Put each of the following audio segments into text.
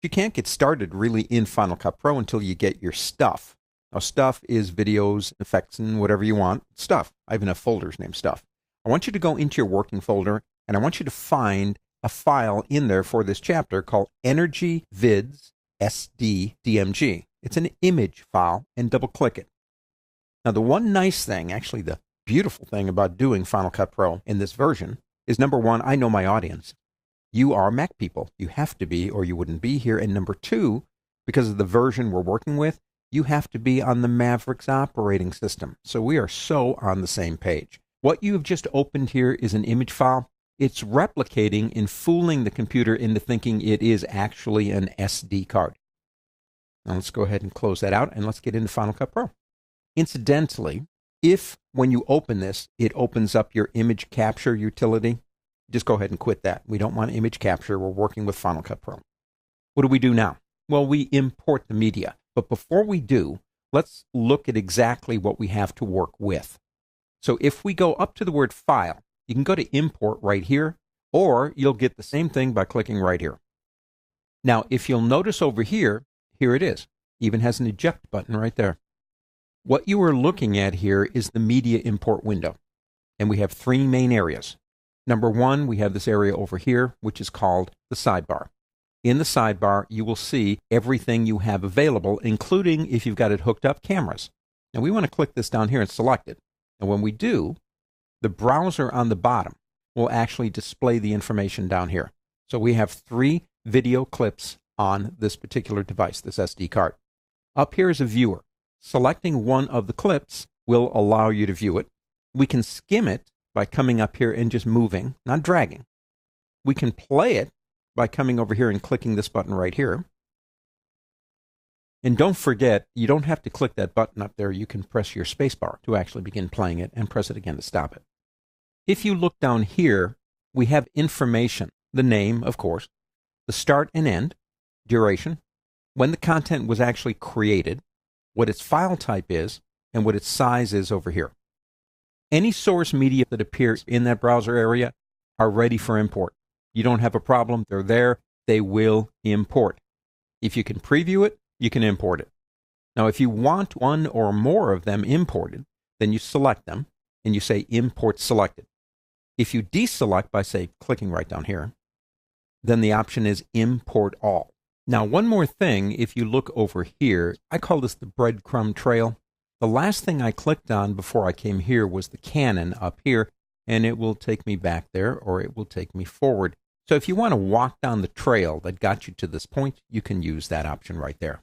You can't get started really in Final Cut Pro until you get your stuff. Now, stuff is videos, effects, and whatever you want. Stuff. I even have folders named stuff. I want you to go into your working folder, and I want you to find a file in there for this chapter called Energy Vids SD DMG. It's an image file, and double-click it. Now, the one nice thing, actually the beautiful thing about doing Final Cut Pro in this version is, number one, I know my audience. You are Mac people. You have to be, or you wouldn't be here. And number two, because of the version we're working with, you have to be on the Mavericks operating system. So we are so on the same page. What you have just opened here is an image file. It's replicating and fooling the computer into thinking it is actually an SD card. Now let's go ahead and close that out, and let's get into Final Cut Pro. Incidentally, if when you open this, it opens up your image capture utility, just go ahead and quit that. We don't want image capture. We're working with Final Cut Pro. What do we do now? Well, we import the media. But before we do, let's look at exactly what we have to work with. So if we go up to the word File, you can go to Import right here, or you'll get the same thing by clicking right here. Now, if you'll notice over here, here it is. Even has an eject button right there. What you are looking at here is the media import window. And we have three main areas. Number one, we have this area over here, which is called the sidebar. In the sidebar, you will see everything you have available, including, if you've got it hooked up, cameras. Now, we want to click this down here and select it. And when we do, the browser on the bottom will actually display the information down here. So we have 3 video clips on this particular device, this SD card. Up here is a viewer. Selecting one of the clips will allow you to view it. We can skim it by coming up here and just moving, not dragging. We can play it by coming over here and clicking this button right here. And don't forget, you don't have to click that button up there. You can press your spacebar to actually begin playing it and press it again to stop it. If you look down here, we have information, the name, of course, the start and end, duration, when the content was actually created, what its file type is, and what its size is over here. Any source media that appears in that browser area are ready for import. You don't have a problem. They're there. They will import. If you can preview it, you can import it. Now, if you want one or more of them imported, then you select them and you say Import Selected. If you deselect by, say, clicking right down here, then the option is Import All. Now, one more thing, if you look over here, I call this the breadcrumb trail. The last thing I clicked on before I came here was the Canon up here, and it will take me back there, or it will take me forward. So if you want to walk down the trail that got you to this point, you can use that option right there.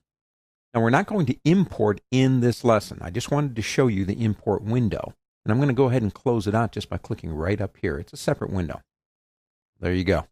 Now, we're not going to import in this lesson. I just wanted to show you the import window. And I'm going to go ahead and close it out just by clicking right up here. It's a separate window. There you go.